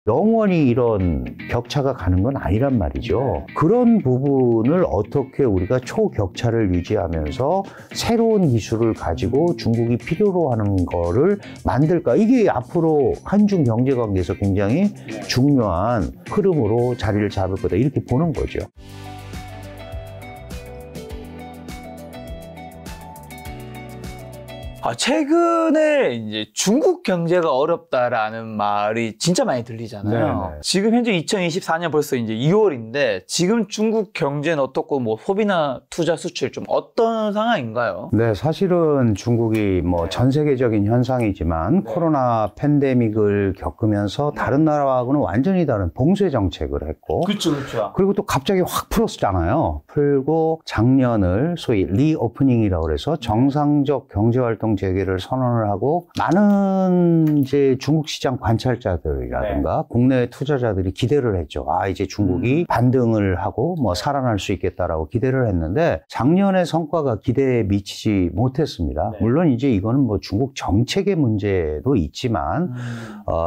영원히 이런 격차가 가는 건 아니란 말이죠. 그런 부분을 어떻게 우리가 초격차를 유지하면서 새로운 기술을 가지고 중국이 필요로 하는 거를 만들까? 이게 앞으로 한중 경제관계에서 굉장히 중요한 흐름으로 자리를 잡을 거다, 이렇게 보는 거죠. 최근에 이제 중국 경제가 어렵다라는 말이 진짜 많이 들리잖아요. 네네. 지금 현재 2024년 벌써 이제 2월인데 지금 중국 경제는 어떻고 뭐 소비나 투자 수출 좀 어떤 상황인가요? 네, 사실은 중국이 뭐 전 세계적인 현상이지만 코로나 팬데믹을 겪으면서 다른 나라하고는 완전히 다른 봉쇄 정책을 했고, 그렇죠. 그리고 또 갑자기 확 풀었잖아요. 풀고 작년을 소위 리오프닝이라고 해서 정상적 경제활동 재개를 선언을 하고, 많은 이제 중국 시장 관찰자들이라든가 국내 투자자들이 기대를 했죠. 이제 중국이 반등을 하고 뭐 살아날 수 있겠다라고 기대를 했는데 작년의 성과가 기대에 미치지 못했습니다. 물론 이제 이거는 뭐 중국 정책의 문제도 있지만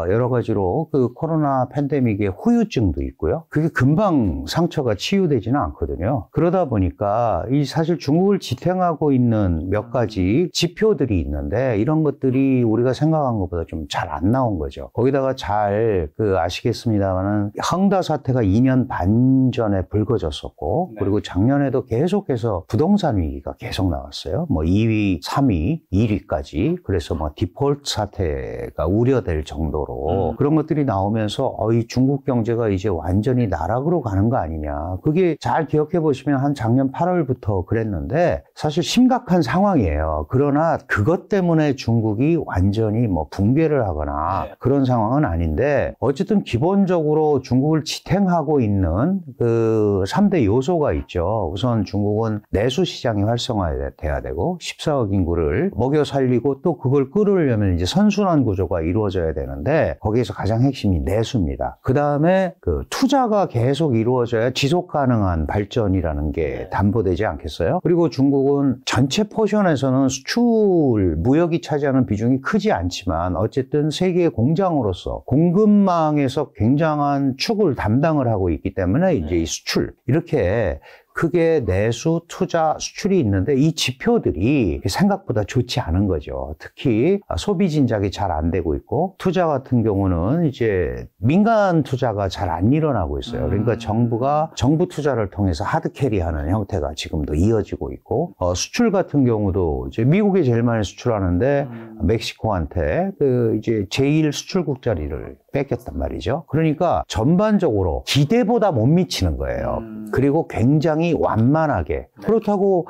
여러 가지로 그 코로나 팬데믹의 후유증도 있고요. 그게 금방 상처가 치유되지는 않거든요. 그러다 보니까 이 사실 중국을 지탱하고 있는 몇 가지 지표들이 있는데 이런 것들이 우리가 생각한 것보다 좀 잘 안 나온 거죠. 거기다가 잘 아시겠습니다만은 헝다 사태가 2년 반 전에 불거졌었고, 그리고 작년에도 계속해서 부동산 위기가 계속 나왔어요. 뭐 2위, 3위, 1위까지. 그래서 뭐 디폴트 사태가 우려될 정도로 그런 것들이 나오면서 이 중국 경제가 이제 완전히 나락으로 가는 거 아니냐. 그게 잘 기억해 보시면 한 작년 8월부터 그랬는데 사실 심각한 상황이에요. 그러나 그것 때문에 중국이 완전히 뭐 붕괴를 하거나 그런 상황은 아닌데, 어쨌든 기본적으로 중국을 지탱하고 있는 그 3대 요소가 있죠. 우선 중국은 내수 시장이 활성화돼야 되고 14억 인구를 먹여 살리고 또 그걸 끌으려면 이제 선순환 구조가 이루어져야 되는데 거기에서 가장 핵심이 내수입니다. 그 다음에 그 투자가 계속 이루어져야 지속 가능한 발전이라는 게 담보되지 않겠어요? 그리고 중국은 전체 포션에서는 수출 무역이 차지하는 비중이 크지 않지만 어쨌든 세계의 공장으로서 공급망에서 굉장한 축을 담당을 하고 있기 때문에 이제 이 수출, 이렇게 크게 내수, 투자, 수출이 있는데 이 지표들이 생각보다 좋지 않은 거죠. 특히 소비 진작이 잘 안 되고 있고, 투자 같은 경우는 이제 민간 투자가 잘 안 일어나고 있어요. 그러니까 정부 투자를 통해서 하드캐리하는 형태가 지금도 이어지고 있고, 수출 같은 경우도 이제 미국에 제일 많이 수출하는데 멕시코한테 그 이제 제1 수출국 자리를 뺏겼단 말이죠. 그러니까 전반적으로 기대보다 못 미치는 거예요. 그리고 굉장히 완만하게. 그렇다고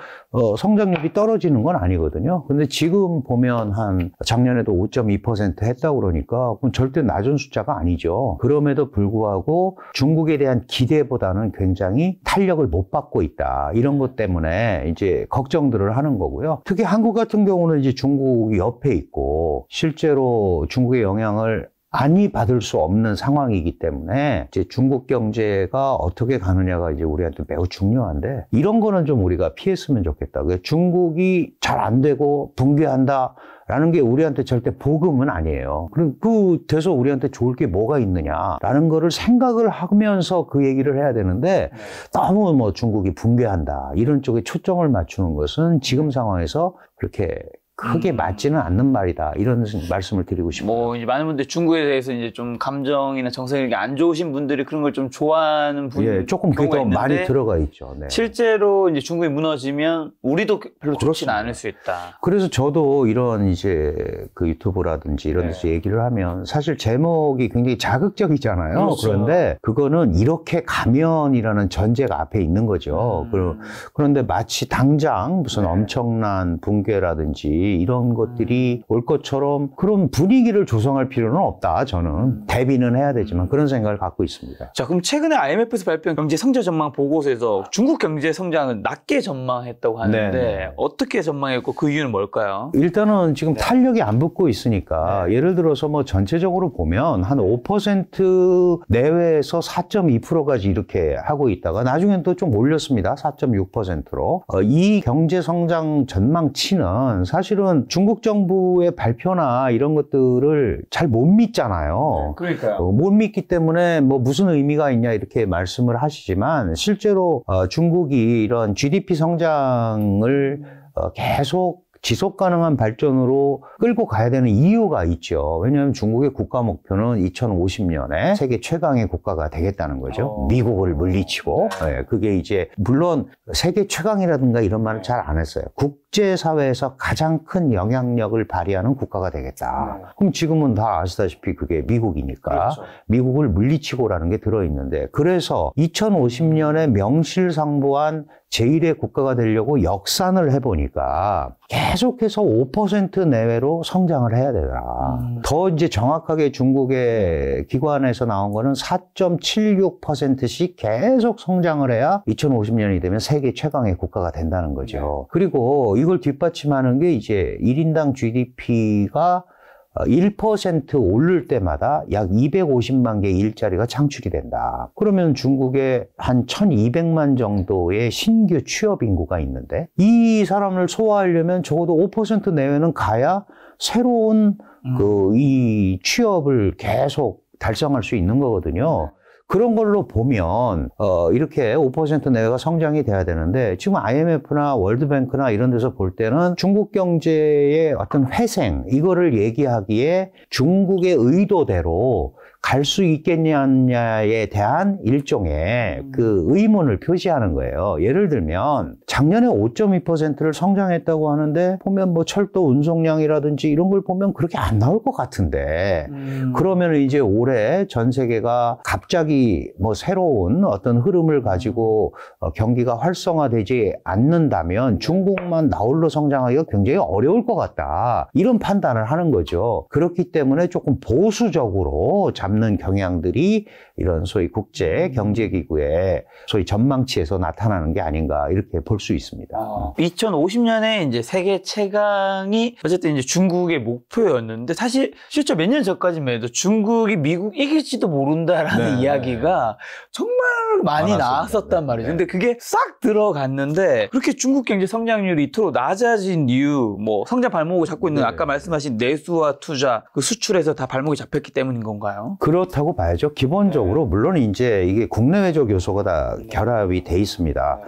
성장률이 떨어지는 건 아니거든요. 근데 지금 보면 한 작년에도 5.2% 했다고 그러니까 그건 절대 낮은 숫자가 아니죠. 그럼에도 불구하고 중국에 대한 기대보다는 굉장히 탄력을 못 받고 있다. 이런 것 때문에 이제 걱정들을 하는 거고요. 특히 한국 같은 경우는 이제 중국이 옆에 있고 실제로 중국의 영향을 많이 받을 수 없는 상황이기 때문에 이제 중국 경제가 어떻게 가느냐가 이제 우리한테 매우 중요한데, 이런 거는 좀 우리가 피했으면 좋겠다. 중국이 잘 안 되고 붕괴한다 라는 게 우리한테 절대 복음은 아니에요. 그럼 돼서 우리한테 좋을 게 뭐가 있느냐라는 거를 생각을 하면서 그 얘기를 해야 되는데, 너무 뭐 중국이 붕괴한다 이런 쪽에 초점을 맞추는 것은 지금 상황에서 그렇게 크게 맞지는 않는 말이다, 이런 말씀을 드리고 싶어요. 뭐 이제 많은 분들 중국에 대해서 이제 좀 감정이나 정서력이 안 좋으신 분들이 그런 걸 좀 좋아하는 분이 조금 그게 더 많이 들어가 있죠. 네. 실제로 이제 중국이 무너지면 우리도 별로 좋지는 그렇습니다. 않을 수 있다. 그래서 저도 이런 이제 그 유튜브라든지 이런 데서 얘기를 하면 사실 제목이 굉장히 자극적이잖아요. 그렇죠. 그런데 그거는 이렇게 가면이라는 전제가 앞에 있는 거죠. 그런데 마치 당장 무슨 엄청난 붕괴라든지 이런 것들이 올 것처럼 그런 분위기를 조성할 필요는 없다. 저는 대비는 해야 되지만 그런 생각을 갖고 있습니다. 자, 그럼 최근에 IMF에서 발표한 경제 성장 전망 보고서에서 중국 경제 성장은 낮게 전망했다고 하는데 어떻게 전망했고 그 이유는 뭘까요? 일단은 지금 탄력이 안 붙고 있으니까 예를 들어서 뭐 전체적으로 보면 한 5% 내외에서 4.2%까지 이렇게 하고 있다가 나중엔 또 좀 올렸습니다. 4.6%로. 이 경제 성장 전망치는 사실 사실은 중국 정부의 발표나 이런 것들을 잘 못 믿잖아요. 그러니까요. 못 믿기 때문에 뭐 무슨 의미가 있냐 이렇게 말씀을 하시지만 실제로 중국이 이런 GDP 성장을 계속 지속 가능한 발전으로 끌고 가야 되는 이유가 있죠. 왜냐하면 중국의 국가 목표는 2050년에 세계 최강의 국가가 되겠다는 거죠. 미국을 물리치고. 네, 그게 이제 물론 세계 최강이라든가 이런 말을 잘 안 했어요. 국제사회에서 가장 큰 영향력을 발휘하는 국가가 되겠다. 그럼 지금은 다 아시다시피 그게 미국이니까 그렇죠. 미국을 물리치고라는 게 들어있는데 그래서 2050년에 명실상부한 제1의 국가가 되려고 역산을 해보니까 계속해서 5% 내외로 성장을 해야 되더라. 더 이제 정확하게 중국의 기관에서 나온 거는 4.76%씩 계속 성장을 해야 2050년이 되면 세계 최강의 국가가 된다는 거죠. 그리고 이걸 뒷받침하는 게 이제 1인당 GDP가 1% 오를 때마다 약 250만 개의 일자리가 창출이 된다. 그러면 중국에 한 1200만 정도의 신규 취업 인구가 있는데 이 사람을 소화하려면 적어도 5% 내외는 가야 새로운 이 취업을 계속 달성할 수 있는 거거든요. 그런 걸로 보면 이렇게 5% 내외가 성장이 돼야 되는데 지금 IMF나 월드뱅크나 이런 데서 볼 때는 중국 경제의 어떤 회생 이거를 얘기하기에 중국의 의도대로 갈 수 있겠냐에 대한 일종의 그 의문을 표시하는 거예요. 예를 들면 작년에 5.2%를 성장했다고 하는데 보면 뭐 철도 운송량이라든지 이런 걸 보면 그렇게 안 나올 것 같은데 그러면 이제 올해 전 세계가 갑자기 뭐 새로운 어떤 흐름을 가지고 경기가 활성화되지 않는다면 중국만 나홀로 성장하기가 굉장히 어려울 것 같다. 이런 판단을 하는 거죠. 그렇기 때문에 조금 보수적으로 잡는 경향들이 이런 소위 국제 경제기구의 소위 전망치에서 나타나는 게 아닌가 이렇게 볼 수 있습니다. 2050년에 이제 세계 최강이 어쨌든 이제 중국의 목표였는데 사실 실제 몇 년 전까지만 해도 중국이 미국 이길지도 모른다라는 이야기가 정말 많이 나왔었단 말이죠. 근데 그게 싹 들어갔는데 그렇게 중국 경제 성장률이 이토록 낮아진 이유, 뭐 성장 발목을 잡고 있는 아까 말씀하신 내수와 투자, 그 수출에서 다 발목이 잡혔기 때문인 건가요? 그렇다고 봐야죠. 기본적으로 물론 이제 이게 국내외적 요소가 다 결합이 돼 있습니다.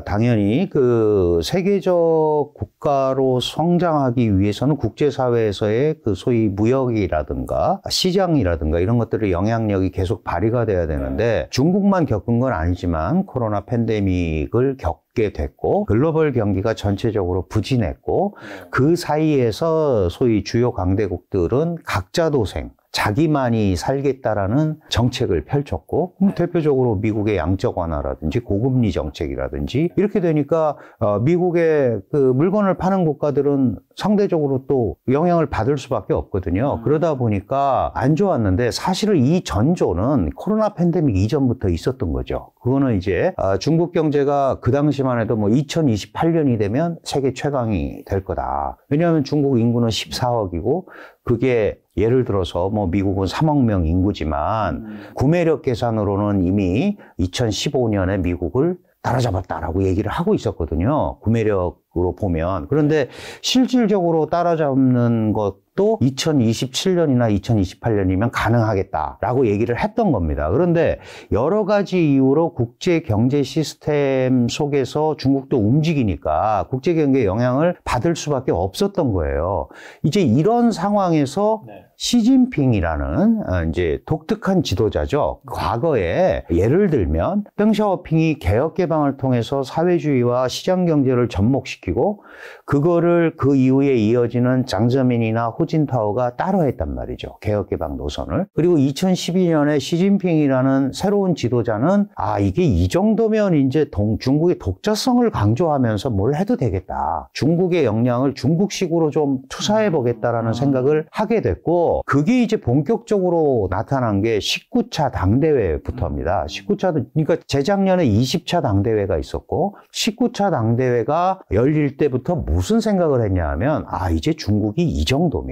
당연히 그 세계적 국가로 성장하기 위해서는 국제사회에서의 그 소위 무역이라든가 시장이라든가 이런 것들의 영향력이 계속 발휘가 돼야 되는데 중국만 겪은 건 아니지만 코로나 팬데믹을 겪게 됐고 글로벌 경기가 전체적으로 부진했고 그 사이에서 소위 주요 강대국들은 각자 도생 자기만이 살겠다라는 정책을 펼쳤고 대표적으로 미국의 양적 완화라든지 고금리 정책이라든지 이렇게 되니까 미국의 그 물건을 파는 국가들은 상대적으로 또 영향을 받을 수밖에 없거든요. 그러다 보니까 안 좋았는데 사실은 이 전조는 코로나 팬데믹 이전부터 있었던 거죠. 그거는 이제 중국 경제가 그 당시만 해도 뭐 2028년이 되면 세계 최강이 될 거다. 왜냐하면 중국 인구는 14억이고 그게 예를 들어서 뭐 미국은 3억 명 인구지만 구매력 계산으로는 이미 2015년에 미국을 따라잡았다라고 얘기를 하고 있었거든요. 구매력으로 보면. 그런데 실질적으로 따라잡는 것도 2027년이나 2028년이면 가능하겠다라고 얘기를 했던 겁니다. 그런데 여러 가지 이유로 국제 경제 시스템 속에서 중국도 움직이니까 국제 경제에 영향을 받을 수밖에 없었던 거예요. 이제 이런 상황에서 시진핑이라는 이제 독특한 지도자죠. 과거에 예를 들면 덩샤오핑이 개혁 개방을 통해서 사회주의와 시장 경제를 접목시키고 그거를 그 이후에 이어지는 장저민이나 호진타오가 따로 했단 말이죠. 개혁 개방 노선을. 그리고 2012년에 시진핑이라는 새로운 지도자는 이게 이 정도면 이제 중국의 독자성을 강조하면서 뭘 해도 되겠다. 중국의 역량을 중국식으로 좀 투사해 보겠다라는 생각을 하게 됐고 그게 이제 본격적으로 나타난 게 19차 당대회부터입니다. 19차, 그러니까 재작년에 20차 당대회가 있었고 19차 당대회가 열릴 때부터 무슨 생각을 했냐 하면 이제 중국이 이 정도면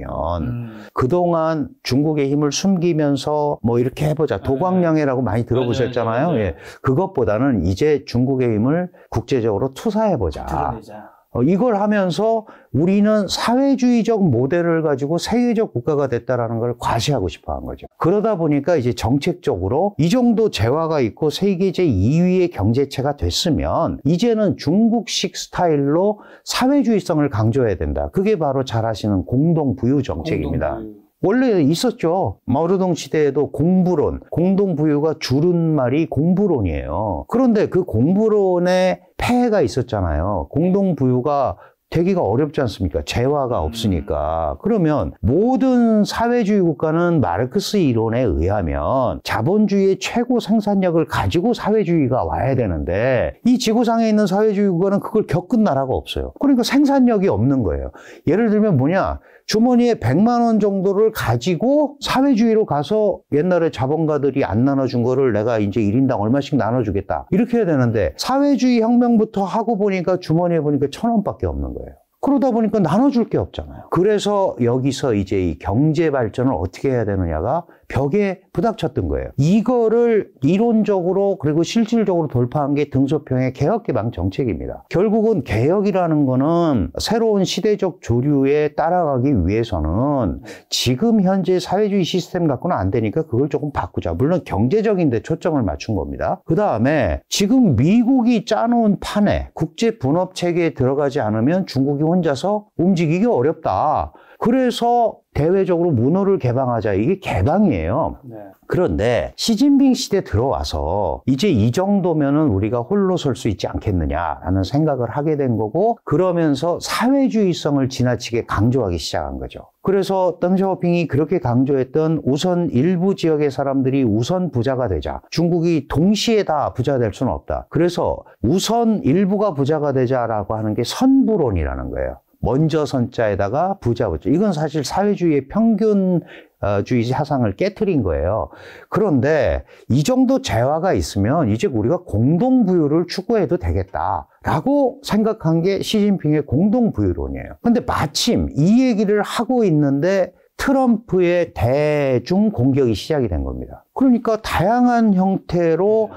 그동안 중국의 힘을 숨기면서 뭐 이렇게 해보자. 도광영해라고 많이 들어보셨잖아요. 예. 그것보다는 이제 중국의 힘을 국제적으로 투사해보자. 이걸 하면서 우리는 사회주의적 모델을 가지고 세계적 국가가 됐다라는 걸 과시하고 싶어 한 거죠. 그러다 보니까 이제 정책적으로 이 정도 재화가 있고 세계 제2위의 경제체가 됐으면 이제는 중국식 스타일로 사회주의성을 강조해야 된다. 그게 바로 잘 아시는 공동부유 정책입니다. 원래 있었죠. 마오쩌둥 시대에도 공부론, 공동부유가 줄은말이 공부론이에요. 그런데 그 공부론에 폐해가 있었잖아요. 공동부유가 되기가 어렵지 않습니까? 재화가 없으니까. 그러면 모든 사회주의 국가는 마르크스 이론에 의하면 자본주의의 최고 생산력을 가지고 사회주의가 와야 되는데 이 지구상에 있는 사회주의 국가는 그걸 겪은 나라가 없어요. 그러니까 생산력이 없는 거예요. 예를 들면 뭐냐? 주머니에 100만 원 정도를 가지고 사회주의로 가서 옛날에 자본가들이 안 나눠준 거를 내가 이제 1인당 얼마씩 나눠주겠다. 이렇게 해야 되는데 사회주의 혁명부터 하고 보니까 주머니에 보니까 1,000원밖에 없는 거예요. 그러다 보니까 나눠줄 게 없잖아요. 그래서 여기서 이제 이 경제 발전을 어떻게 해야 되느냐가 벽에 부닥쳤던 거예요. 이거를 이론적으로 그리고 실질적으로 돌파한 게 등소평의 개혁개방 정책입니다. 결국은 개혁이라는 거는 새로운 시대적 조류에 따라가기 위해서는 지금 현재 사회주의 시스템 갖고는 안 되니까 그걸 조금 바꾸자. 물론 경제적인 데 초점을 맞춘 겁니다. 그 다음에 지금 미국이 짜놓은 판에 국제 분업 체계에 들어가지 않으면 중국이 혼자서 움직이기 어렵다. 그래서 대외적으로 문호를 개방하자. 이게 개방이에요. 네. 그런데 시진핑 시대 들어와서 이제 이 정도면은 우리가 홀로 설 수 있지 않겠느냐라는 생각을 하게 된 거고 그러면서 사회주의성을 지나치게 강조하기 시작한 거죠. 그래서 덩 샤오핑이 그렇게 강조했던 우선 일부 지역의 사람들이 우선 부자가 되자. 중국이 동시에 다 부자 될 수는 없다. 그래서 우선 일부가 부자가 되자라고 하는 게 선부론이라는 거예요. 먼저 선자에다가 부자. 이건 사실 사회주의의 평균주의 사상을 깨트린 거예요. 그런데 이 정도 재화가 있으면 이제 우리가 공동부유를 추구해도 되겠다라고 생각한 게 시진핑의 공동부유론이에요. 근데 마침 이 얘기를 하고 있는데 트럼프의 대중 공격이 시작이 된 겁니다. 그러니까 다양한 형태로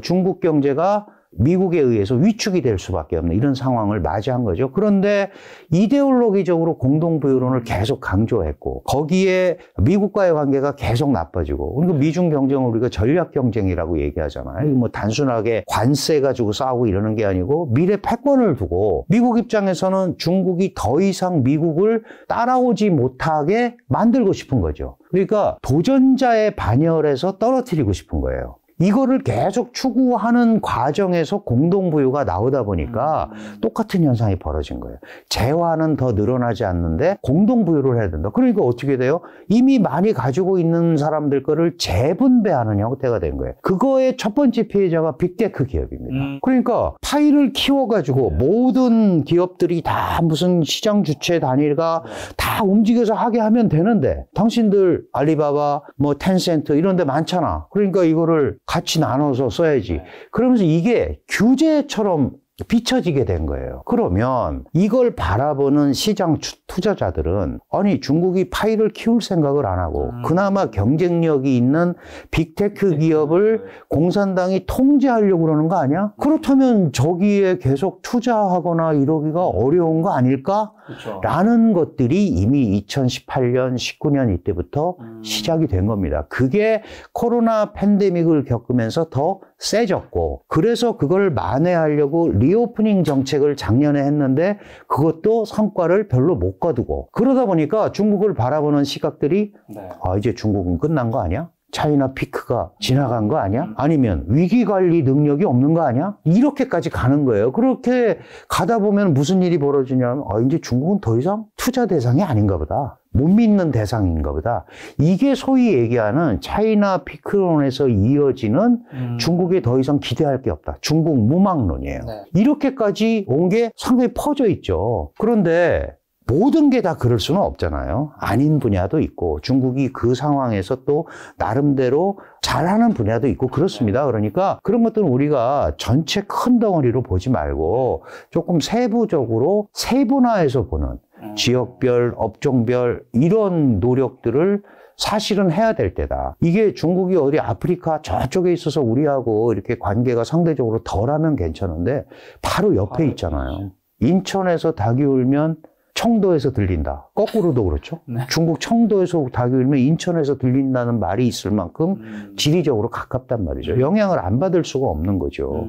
중국 경제가 미국에 의해서 위축이 될 수밖에 없는 이런 상황을 맞이한 거죠. 그런데 이데올로기적으로 공동부유론을 계속 강조했고 거기에 미국과의 관계가 계속 나빠지고 그러니까 미중 경쟁을 우리가 전략 경쟁이라고 얘기하잖아요. 뭐 단순하게 관세 가지고 싸우고 이러는 게 아니고 미래 패권을 두고 미국 입장에서는 중국이 더 이상 미국을 따라오지 못하게 만들고 싶은 거죠. 그러니까 도전자의 반열에서 떨어뜨리고 싶은 거예요. 이거를 계속 추구하는 과정에서 공동부유가 나오다 보니까 똑같은 현상이 벌어진 거예요. 재화는 더 늘어나지 않는데 공동부유를 해야 된다. 그러니까 어떻게 돼요? 이미 많이 가지고 있는 사람들 거를 재분배하는 형태가 된 거예요. 그거의 첫 번째 피해자가 빅테크 기업입니다. 그러니까 파이를 키워가지고 모든 기업들이 다 무슨 시장 주체 단위가 다 움직여서 하게 하면 되는데 당신들 알리바바, 뭐 텐센트 이런 데 많잖아. 그러니까 이거를 같이 나눠서 써야지. 그러면서 이게 규제처럼 비춰지게 된 거예요. 그러면 이걸 바라보는 시장 투자자들은 아니 중국이 파이를 키울 생각을 안 하고 그나마 경쟁력이 있는 빅테크 기업을 공산당이 통제하려고 그러는 거 아니야? 그렇다면 저기에 계속 투자하거나 이러기가 어려운 거 아닐까? 그렇죠. 라는 것들이 이미 2018년, 19년 이때부터 시작이 된 겁니다. 그게 코로나 팬데믹을 겪으면서 더 세졌고 그래서 그걸 만회하려고 리오프닝 정책을 작년에 했는데 그것도 성과를 별로 못 거두고 그러다 보니까 중국을 바라보는 시각들이 아 이제 중국은 끝난 거 아니야? 차이나 피크가 지나간 거 아니야? 아니면 위기관리 능력이 없는 거 아니야? 이렇게까지 가는 거예요. 그렇게 가다 보면 무슨 일이 벌어지냐면 이제 중국은 더 이상 투자 대상이 아닌가 보다. 못 믿는 대상인가 보다. 이게 소위 얘기하는 차이나 피크론에서 이어지는 중국에 더 이상 기대할 게 없다. 중국 무망론이에요. 네. 이렇게까지 온 게 상당히 퍼져 있죠. 그런데 모든 게 다 그럴 수는 없잖아요. 아닌 분야도 있고 중국이 그 상황에서 또 나름대로 잘하는 분야도 있고 그렇습니다. 그러니까 그런 것들은 우리가 전체 큰 덩어리로 보지 말고 조금 세부적으로 세분화해서 보는 지역별, 업종별 이런 노력들을 사실은 해야 될 때다. 이게 중국이 어디 아프리카 저쪽에 있어서 우리하고 이렇게 관계가 상대적으로 덜하면 괜찮은데 바로 옆에 있잖아요. 인천에서 닭이 울면 청도에서 들린다. 거꾸로도 그렇죠. 네. 중국 청도에서 닭이 울면 인천에서 들린다는 말이 있을 만큼 지리적으로 가깝단 말이죠. 영향을 안 받을 수가 없는 거죠.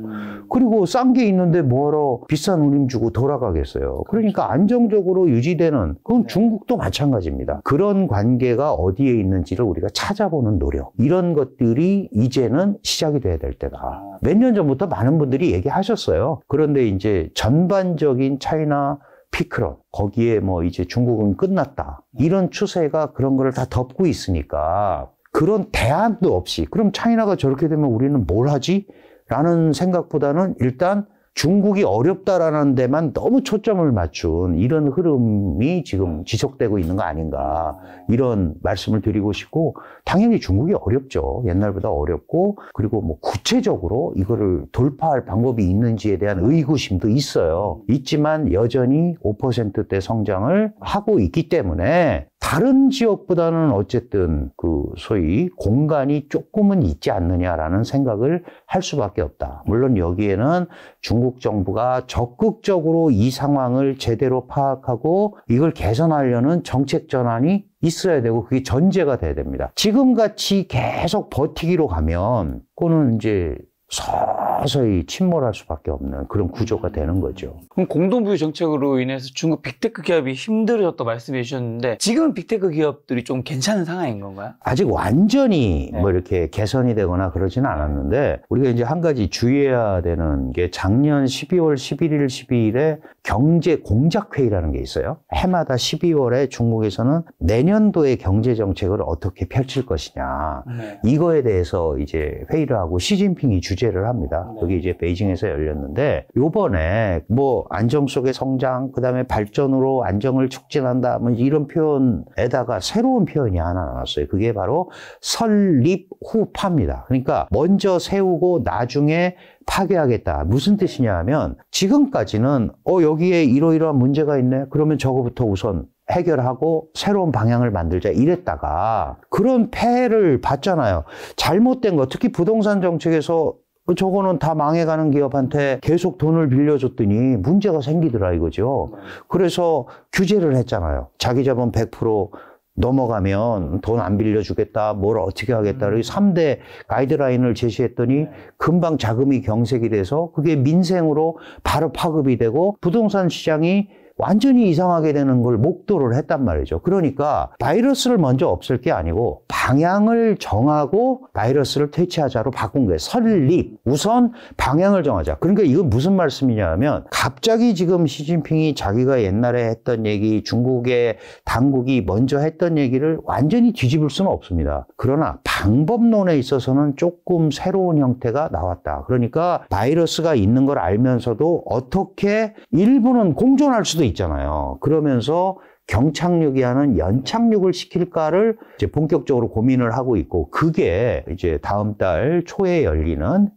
그리고 싼 게 있는데 뭐하러 비싼 운임 주고 돌아가겠어요. 그러니까 안정적으로 유지되는 그건 중국도 마찬가지입니다. 그런 관계가 어디에 있는지를 우리가 찾아보는 노력. 이런 것들이 이제는 시작이 돼야 될 때다. 몇 년 전부터 많은 분들이 얘기하셨어요. 그런데 이제 전반적인 차이나 피크론, 거기에 뭐 이제 중국은 끝났다. 이런 추세가 그런 거를 다 덮고 있으니까 그런 대안도 없이 그럼 차이나가 저렇게 되면 우리는 뭘 하지? 라는 생각보다는 일단 중국이 어렵다라는 데만 너무 초점을 맞춘 이런 흐름이 지금 지속되고 있는 거 아닌가 이런 말씀을 드리고 싶고 당연히 중국이 어렵죠. 옛날보다 어렵고 그리고 뭐 구체적으로 이거를 돌파할 방법이 있는지에 대한 의구심도 있어요. 있지만 여전히 5%대 성장을 하고 있기 때문에 다른 지역보다는 어쨌든 그 소위 공간이 조금은 있지 않느냐라는 생각을 할 수밖에 없다. 물론 여기에는 중국 정부가 적극적으로 이 상황을 제대로 파악하고 이걸 개선하려는 정책 전환이 있어야 되고 그게 전제가 돼야 됩니다. 지금같이 계속 버티기로 가면 그거는 이제 서서히 침몰할 수밖에 없는 그런 구조가 되는 거죠. 그럼 공동부유 정책으로 인해서 중국 빅테크 기업이 힘들어졌다고 말씀해 주셨는데 지금은 빅테크 기업들이 좀 괜찮은 상황인 건가요? 아직 완전히 뭐 이렇게 개선이 되거나 그러지는 않았는데 우리가 이제 한 가지 주의해야 되는 게 작년 12월 11일, 12일에 경제 공작회의라는 게 있어요. 해마다 12월에 중국에서는 내년도의 경제 정책을 어떻게 펼칠 것이냐. 이거에 대해서 이제 회의를 하고 시진핑이 주재를 합니다. 여기 이제 베이징에서 열렸는데 요번에 뭐 안정 속의 성장 그다음에 발전으로 안정을 촉진한다 뭐 이런 표현에다가 새로운 표현이 하나 나왔어요. 그게 바로 설립후파입니다. 그러니까 먼저 세우고 나중에 파괴하겠다. 무슨 뜻이냐 하면 지금까지는 여기에 이러이러한 문제가 있네. 그러면 저거부터 우선 해결하고 새로운 방향을 만들자 이랬다가 그런 폐해를 봤잖아요. 잘못된 거 특히 부동산 정책에서 저거는 다 망해가는 기업한테 계속 돈을 빌려줬더니 문제가 생기더라 이거죠. 그래서 규제를 했잖아요. 자기 자본 100% 넘어가면 돈 안 빌려주겠다, 뭘 어떻게 하겠다. 3대 가이드라인을 제시했더니 금방 자금이 경색이 돼서 그게 민생으로 바로 파급이 되고 부동산 시장이 완전히 이상하게 되는 걸 목도를 했단 말이죠. 그러니까 바이러스를 먼저 없앨 게 아니고 방향을 정하고 바이러스를 퇴치하자로 바꾼 거예요. 설립. 우선 방향을 정하자. 그러니까 이건 무슨 말씀이냐 하면 갑자기 지금 시진핑이 자기가 옛날에 했던 얘기, 중국의 당국이 먼저 했던 얘기를 완전히 뒤집을 수는 없습니다. 그러나 방법론에 있어서는 조금 새로운 형태가 나왔다. 그러니까 바이러스가 있는 걸 알면서도 어떻게 일부는 공존할 수도 있잖아요. 그러면서 경착륙이 하는 연착륙을 시킬까를 이제 본격적으로 고민을 하고 있고 그게 이제 다음 달 초에 열리는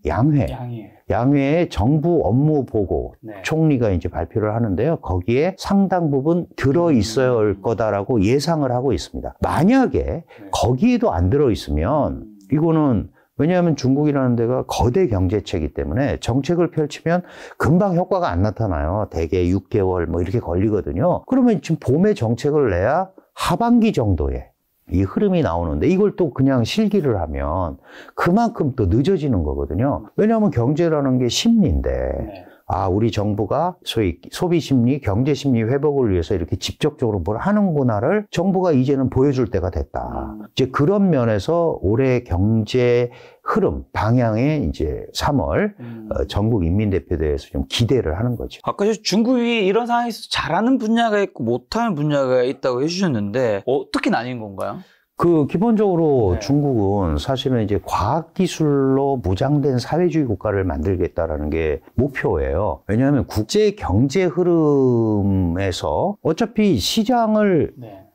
양회의 정부 업무 보고 총리가 이제 발표를 하는데요. 거기에 상당 부분 들어 있어야 할 거다라고 예상을 하고 있습니다. 만약에 거기에도 안 들어 있으면 이거는 왜냐하면 중국이라는 데가 거대 경제체이기 때문에 정책을 펼치면 금방 효과가 안 나타나요. 대개 6개월 뭐 이렇게 걸리거든요. 그러면 지금 봄에 정책을 내야 하반기 정도에 이 흐름이 나오는데 이걸 또 그냥 실기를 하면 그만큼 또 늦어지는 거거든요. 왜냐하면 경제라는 게 심리인데 우리 정부가 소위 소비 심리, 경제 심리 회복을 위해서 이렇게 직접적으로 뭘 하는구나를 정부가 이제는 보여줄 때가 됐다. 이제 그런 면에서 올해 경제 흐름, 방향에 이제 3월 전국 인민대표대회에서 좀 기대를 하는 거죠. 아까 중국이 이런 상황에서 잘하는 분야가 있고 못하는 분야가 있다고 해주셨는데 어떻게 나뉜 건가요? 기본적으로 중국은 사실은 이제 과학기술로 무장된 사회주의 국가를 만들겠다라는 게 목표예요. 왜냐하면 국제 경제 흐름에서 어차피 시장을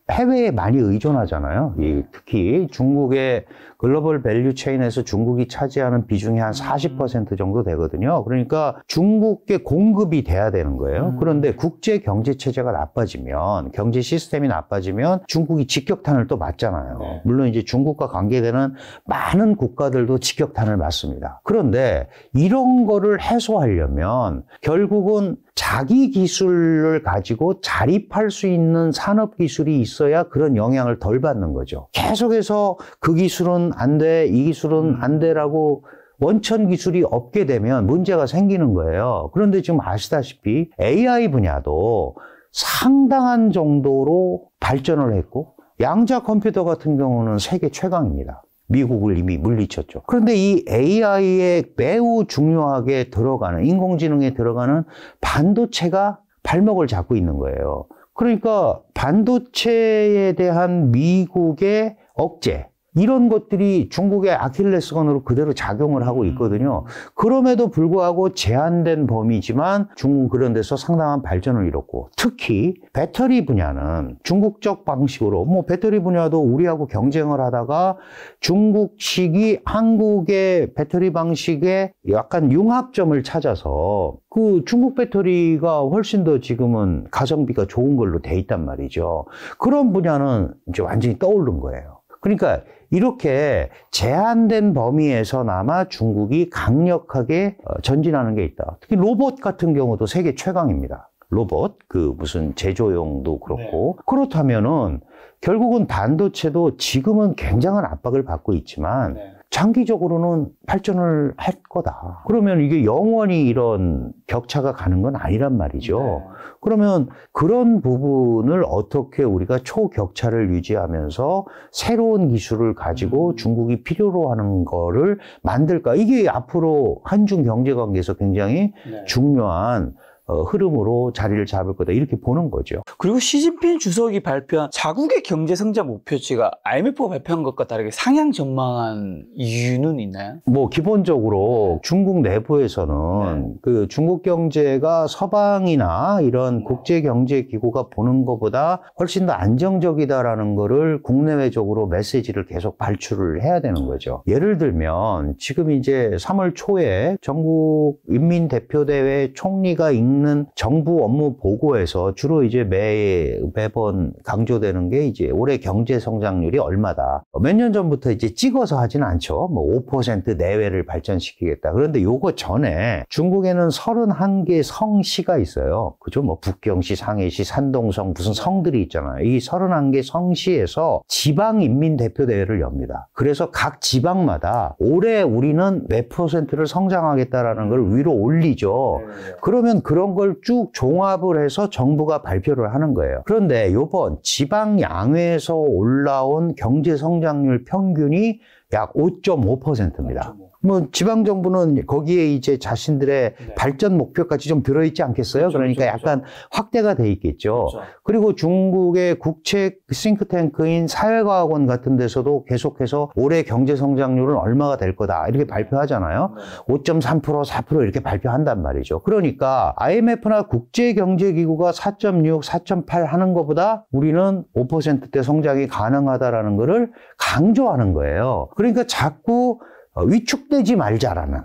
해외에 많이 의존하잖아요. 특히 중국의 글로벌 밸류 체인에서 중국이 차지하는 비중이 한 40% 정도 되거든요. 그러니까 중국계 공급이 돼야 되는 거예요. 그런데 국제 경제 체제가 나빠지면, 경제 시스템이 나빠지면 중국이 직격탄을 또 맞잖아요. 네. 물론 이제 중국과 관계되는 많은 국가들도 직격탄을 맞습니다. 그런데 이런 거를 해소하려면 결국은 자기 기술을 가지고 자립할 수 있는 산업 기술이 있어야 그런 영향을 덜 받는 거죠. 계속해서 그 기술은 안 돼, 이 기술은 안 돼라고 원천 기술이 없게 되면 문제가 생기는 거예요. 그런데 지금 아시다시피 AI 분야도 상당한 정도로 발전을 했고, 양자 컴퓨터 같은 경우는 세계 최강입니다. 미국을 이미 물리쳤죠. 그런데 이 AI에 매우 중요하게 들어가는, 인공지능에 들어가는 반도체가 발목을 잡고 있는 거예요. 그러니까 반도체에 대한 미국의 억제, 이런 것들이 중국의 아킬레스건으로 그대로 작용을 하고 있거든요. 그럼에도 불구하고 제한된 범위지만 중국은 그런 데서 상당한 발전을 이뤘고, 특히 배터리 분야는 중국적 방식으로, 뭐 배터리 분야도 우리하고 경쟁을 하다가 중국식이 한국의 배터리 방식에 약간 융합점을 찾아서 그 중국 배터리가 훨씬 더 지금은 가성비가 좋은 걸로 돼 있단 말이죠. 그런 분야는 이제 완전히 떠오른 거예요. 그러니까 이렇게 제한된 범위에서나마 중국이 강력하게 전진하는 게 있다. 특히 로봇 같은 경우도 세계 최강입니다. 로봇, 무슨 제조용도 그렇고. 네. 그렇다면은 결국은 반도체도 지금은 굉장한 압박을 받고 있지만, 네, 장기적으로는 발전을 할 거다. 그러면 이게 영원히 이런 격차가 가는 건 아니란 말이죠. 네. 그러면 그런 부분을 어떻게 우리가 초격차를 유지하면서 새로운 기술을 가지고 중국이 필요로 하는 거를 만들까? 이게 앞으로 한중 경제관계에서 굉장히, 네, 중요한 흐름으로 자리를 잡을 거다, 이렇게 보는 거죠. 그리고 시진핑 주석이 발표한 자국의 경제 성장 목표치가 IMF가 발표한 것과 다르게 상향 전망한 이유는 있나요? 뭐 기본적으로 중국 내부에서는, 네, 그 중국 경제가 서방이나 이런 국제 경제 기구가 보는 것보다 훨씬 더 안정적이다라는 거를 국내외적으로 메시지를 계속 발출을 해야 되는 거죠. 예를 들면 지금 이제 3월 초에 전국 인민대표대회 총리가 읽는 정부 업무 보고에서 주로 이제 매번 강조되는 게 이제 올해 경제 성장률이 얼마다. 몇 년 전부터 이제 찍어서 하지는 않죠. 뭐 5% 내외를 발전시키겠다. 그런데 요거 전에 중국에는 31개 성시가 있어요. 그죠? 뭐 북경시, 상해시, 산동성 무슨 성들이 있잖아요. 이 31개 성시에서 지방인민대표대회를 엽니다. 그래서 각 지방마다 올해 우리는 몇 %를 성장하겠다라는 걸 위로 올리죠. 그러면 그런 걸 쭉 종합을 해서 정부가 발표를 하는 거예요. 그런데 이번 지방 양회에서 올라온 경제 성장률 평균이 약 5.5%입니다. 뭐 지방정부는 거기에 이제 자신들의, 네, 발전 목표까지 좀 들어있지 않겠어요? 그렇죠, 그러니까 그렇죠, 약간 확대가 돼 있겠죠. 그렇죠. 그리고 중국의 국책 싱크탱크인 사회과학원 같은 데서도 계속해서 올해 경제 성장률은 얼마가 될 거다 이렇게 발표하잖아요. 네. 5.3%, 4% 이렇게 발표한단 말이죠. 그러니까 IMF나 국제경제기구가 4.6, 4.8 하는 것보다 우리는 5%대 성장이 가능하다라는 거를 강조하는 거예요. 그러니까 자꾸 위축되지 말자라는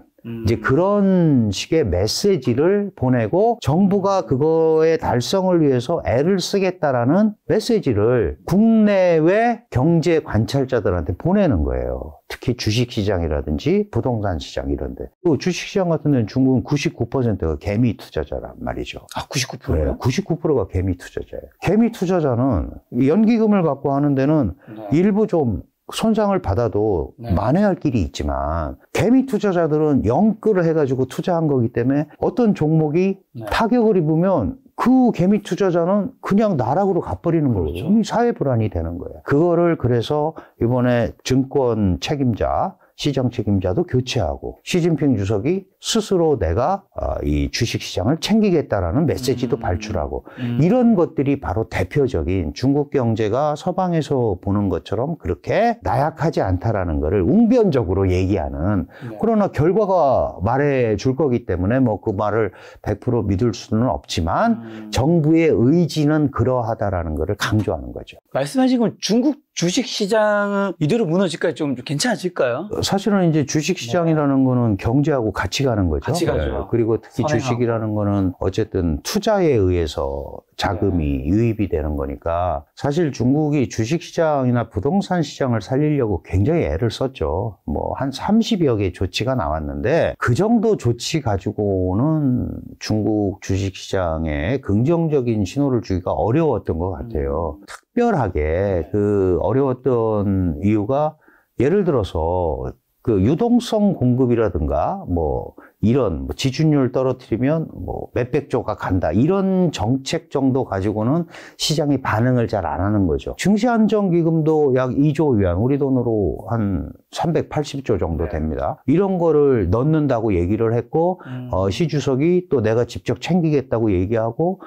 이제 그런 식의 메시지를 보내고, 정부가 그거의 달성을 위해서 애를 쓰겠다라는 메시지를 국내외 경제 관찰자들한테 보내는 거예요. 특히 주식시장이라든지 부동산 시장 이런 데. 또 주식시장 같은 데는 중국은 99%가 개미 투자자란 말이죠. 아, 99%요? 네, 99%가 개미 투자자예요. 개미 투자자는 연기금을 갖고 하는 데는, 네, 일부 좀 손상을 받아도, 네, 만회할 길이 있지만 개미 투자자들은 영끌을 해가지고 투자한 거기 때문에 어떤 종목이, 네, 타격을 입으면 그 개미 투자자는 그냥 나락으로 가버리는 거예요. 그렇죠. 사회 불안이 되는 거예요. 그거를 그래서 이번에 증권 책임자, 시장 책임자도 교체하고, 시진핑 주석이 스스로 내가 이 주식시장을 챙기겠다라는 메시지도 발출하고, 이런 것들이 바로 대표적인 중국 경제가 서방에서 보는 것처럼 그렇게 나약하지 않다라는 거를 웅변적으로 얘기하는, 네, 그러나 결과가 말해 줄 거기 때문에 뭐 그 말을 100% 믿을 수는 없지만 정부의 의지는 그러하다라는 거를 강조하는 거죠. 말씀하신 건 중국 주식 시장은 이대로 무너질까요? 좀 괜찮아질까요? 사실은 이제 주식 시장이라는 거는 경제하고 같이 가는 거죠. 같이 가죠. 그리고 특히 선행하고. 주식이라는 거는 어쨌든 투자에 의해서 자금이 유입이 되는 거니까 사실 중국이 주식 시장이나 부동산 시장을 살리려고 굉장히 애를 썼죠. 뭐 한 30여 개 조치가 나왔는데 그 정도 조치 가지고는 중국 주식 시장에 긍정적인 신호를 주기가 어려웠던 것 같아요. 특별하게 그 어려웠던 이유가 예를 들어서 그 유동성 공급이라든가 뭐 이런 뭐 지준율 떨어뜨리면 뭐 몇백조가 간다 이런 정책 정도 가지고는 시장이 반응을 잘 안 하는 거죠. 증시안정기금도 약 2조 위안 우리 돈으로 한 380조 정도 됩니다. 이런 거를 넣는다고 얘기를 했고 시 주석이 또 내가 직접 챙기겠다고 얘기하고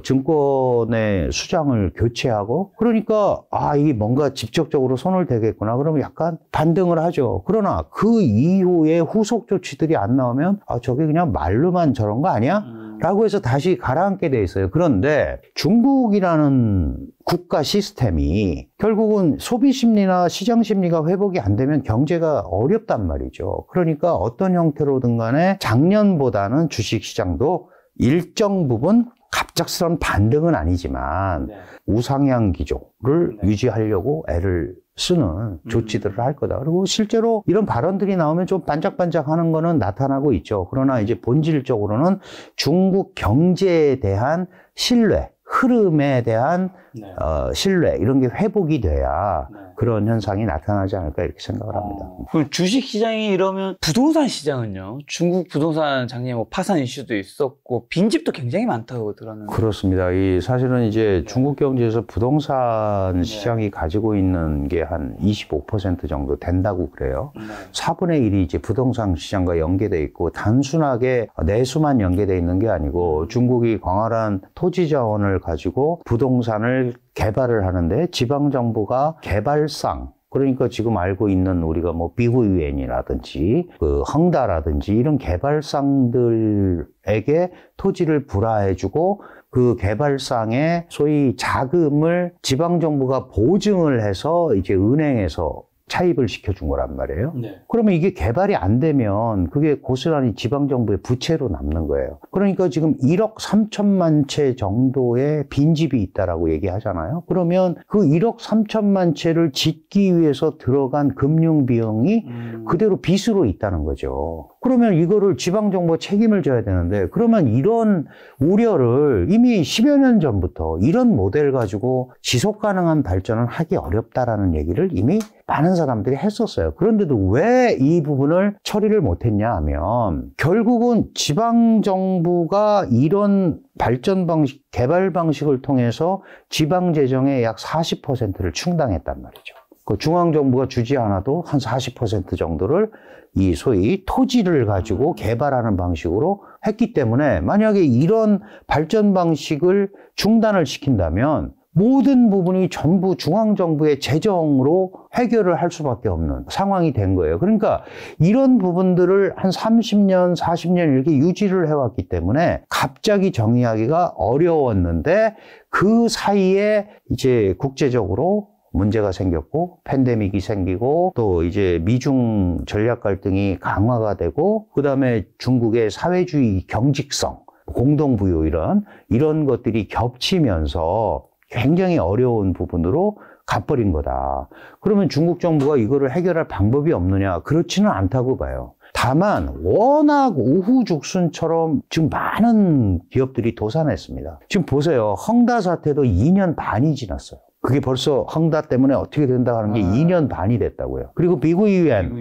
증권의 수장을 교체하고 그러니까 이게 뭔가 직접적으로 손을 대겠구나 그러면 약간 반등을 하죠. 그러나 그 이후에 후속 조치들이 안 나오면 저게 그냥 말로만 저런 거 아니야? 라고 해서 다시 가라앉게 돼 있어요. 그런데 중국이라는 국가 시스템이 결국은 소비 심리나 시장 심리가 회복이 안 되면 경제가 어렵단 말이죠. 그러니까 어떤 형태로든 간에 작년보다는 주식 시장도 일정 부분 갑작스러운 반등은 아니지만 우상향 기조를 유지하려고 애를 쓰는 조치들을 할 거다. 그리고 실제로 이런 발언들이 나오면 좀 반짝반짝하는 거는 나타나고 있죠. 그러나 이제 본질적으로는 중국 경제에 대한 신뢰, 흐름에 대한 신뢰 이런 게 회복이 돼야 그런 현상이 나타나지 않을까 이렇게 생각을 합니다. 그럼 주식 시장이 이러면 부동산 시장은요? 중국 부동산 작년에 뭐 파산 이슈도 있었고 빈집도 굉장히 많다고 들었는데. 그렇습니다. 사실은 이제 중국 경제에서 부동산 시장이 가지고 있는 게 한 25% 정도 된다고 그래요. 4분의 1이 이제 부동산 시장과 연계돼 있고 단순하게 내수만 연계돼 있는 게 아니고 중국이 광활한 토지 자원을 가지고 부동산을 개발을 하는데 지방정부가 개발상 그러니까 지금 알고 있는 우리가 뭐 비후이엔이라든지 그 헝다라든지 이런 개발상들에게 토지를 불화해주고 그 개발상의 소위 자금을 지방정부가 보증을 해서 이제 은행에서 차입을 시켜준 거란 말이에요. 그러면 이게 개발이 안 되면 그게 고스란히 지방정부의 부채로 남는 거예요. 그러니까 지금 1억 3천만 채 정도의 빈집이 있다라고 얘기하잖아요. 그러면 그 1억 3천만 채를 짓기 위해서 들어간 금융 비용이 그대로 빚으로 있다는 거죠. 그러면 이거를 지방정부가 책임을 져야 되는데 그러면 이런 우려를 이미 10여 년 전부터 이런 모델 가지고 지속 가능한 발전은 하기 어렵다라는 얘기를 이미 많은 사람들이 했었어요. 그런데도 왜 이 부분을 처리를 못했냐 하면 결국은 지방정부가 이런 발전 방식, 개발 방식을 통해서 지방재정의 약 40%를 충당했단 말이죠. 그 중앙정부가 주지 않아도 한 40% 정도를 이 소위 토지를 가지고 개발하는 방식으로 했기 때문에 만약에 이런 발전 방식을 중단을 시킨다면 모든 부분이 전부 중앙정부의 재정으로 해결을 할 수밖에 없는 상황이 된 거예요. 그러니까 이런 부분들을 한 30년, 40년 이렇게 유지를 해왔기 때문에 갑자기 정의하기가 어려웠는데 그 사이에 이제 국제적으로 문제가 생겼고 팬데믹이 생기고 또 이제 미중 전략 갈등이 강화가 되고 그다음에 중국의 사회주의 경직성, 공동부유 이런 것들이 겹치면서 굉장히 어려운 부분으로 가버린 거다. 그러면 중국 정부가 이거를 해결할 방법이 없느냐? 그렇지는 않다고 봐요. 다만 워낙 우후죽순처럼 지금 많은 기업들이 도산했습니다. 지금 보세요. 헝다 사태도 2년 반이 지났어요. 그게 벌써 헝다 때문에 어떻게 된다 하는 게 2년 반이 됐다고요. 그리고 비구이엔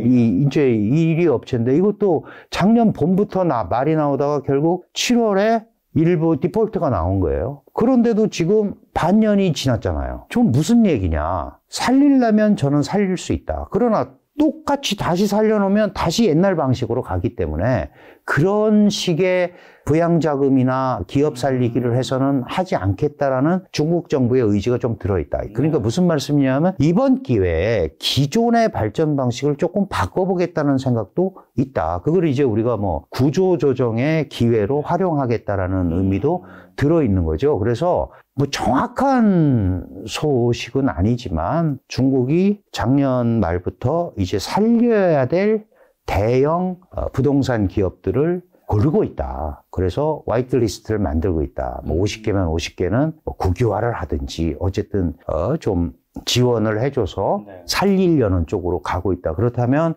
이제 1위 업체인데 이것도 작년 봄부터 말이 나오다가 결국 7월에 일부 디폴트가 나온 거예요. 그런데도 지금 반년이 지났잖아요. 좀 무슨 얘기냐. 살리려면 저는 살릴 수 있다. 그러나 똑같이 다시 살려놓으면 다시 옛날 방식으로 가기 때문에 그런 식의 부양자금이나 기업 살리기를 해서는 하지 않겠다라는 중국 정부의 의지가 좀 들어있다. 그러니까 무슨 말씀이냐면 이번 기회에 기존의 발전 방식을 조금 바꿔보겠다는 생각도 있다. 그걸 이제 우리가 뭐 구조조정의 기회로 활용하겠다라는 의미도 들어있는 거죠. 그래서 뭐 정확한 소식은 아니지만 중국이 작년 말부터 이제 살려야 될 대형 부동산 기업들을 고르고 있다. 그래서 화이트리스트를 만들고 있다. 뭐 50개면 50개는 국유화를 하든지 어쨌든 좀 지원을 해줘서 살리려는 쪽으로 가고 있다. 그렇다면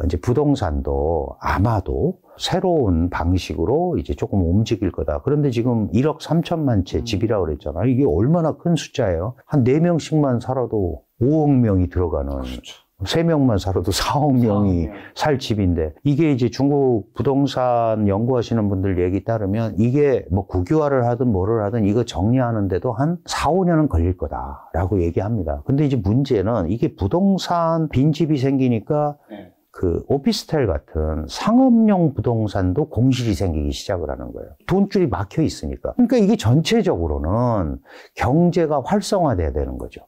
이제 부동산도 아마도 새로운 방식으로 이제 조금 움직일 거다. 그런데 지금 1억 3천만 채 집이라고 그랬잖아요. 이게 얼마나 큰 숫자예요. 한 4명씩만 살아도 5억 명이 들어가는. 그렇죠. 3명만 살아도 4억 명이 살 집인데, 이게 이제 중국 부동산 연구하시는 분들 얘기 따르면 이게 뭐 국유화를 하든 뭐를 하든 이거 정리하는데도 한 4, 5년은 걸릴 거다라고 얘기합니다. 근데 이제 문제는 이게 부동산 빈집이 생기니까 그 오피스텔 같은 상업용 부동산도 공실이 생기기 시작을 하는 거예요. 돈줄이 막혀 있으니까. 그러니까 이게 전체적으로는 경제가 활성화돼야 되는 거죠.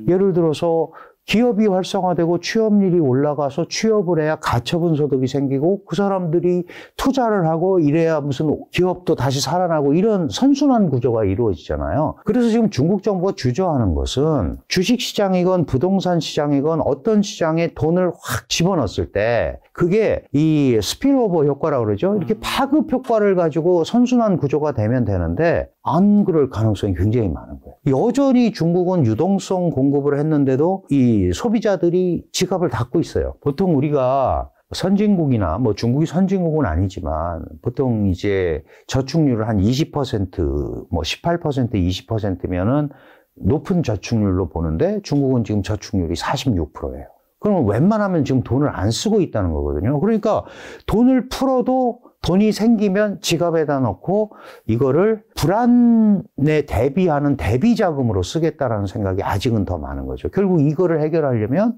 예를 들어서 기업이 활성화되고 취업률이 올라가서 취업을 해야 가처분 소득이 생기고 그 사람들이 투자를 하고 이래야 무슨 기업도 다시 살아나고 이런 선순환 구조가 이루어지잖아요. 그래서 지금 중국 정부가 주저하는 것은 주식시장이건 부동산 시장이건 어떤 시장에 돈을 확 집어넣었을 때 그게 이 스필오버 효과라고 그러죠. 이렇게 파급 효과를 가지고 선순환 구조가 되면 되는데 안 그럴 가능성이 굉장히 많은 거예요. 여전히 중국은 유동성 공급을 했는데도 이 소비자들이 지갑을 닫고 있어요. 보통 우리가 선진국이나 뭐 중국이 선진국은 아니지만 보통 이제 저축률을 한 20%, 뭐 18%, 20%면은 높은 저축률로 보는데 중국은 지금 저축률이 46%예요. 그러면 웬만하면 지금 돈을 안 쓰고 있다는 거거든요. 그러니까 돈을 풀어도 돈이 생기면 지갑에다 넣고 이거를 불안에 대비하는 대비자금으로 쓰겠다라는 생각이 아직은 더 많은 거죠. 결국 이거를 해결하려면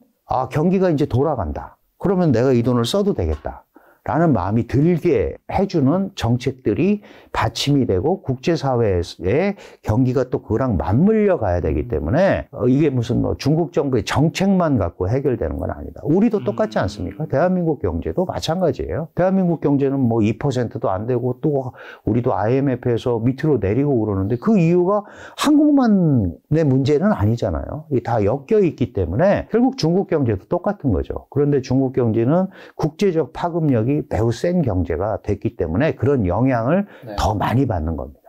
경기가 이제 돌아간다. 그러면 내가 이 돈을 써도 되겠다. 라는 마음이 들게 해주는 정책들이 받침이 되고 국제사회의 경기가 또 그거랑 맞물려 가야 되기 때문에 이게 무슨 뭐 중국 정부의 정책만 갖고 해결되는 건 아니다. 우리도 똑같지 않습니까? 대한민국 경제도 마찬가지예요. 대한민국 경제는 뭐 2%도 안 되고 또 우리도 IMF에서 밑으로 내리고 그러는데 그 이유가 한국만의 문제는 아니잖아요. 이게 다 엮여 있기 때문에 결국 중국 경제도 똑같은 거죠. 그런데 중국 경제는 국제적 파급력이 매우 센 경제가 됐기 때문에 그런 영향을 더 많이 받는 겁니다.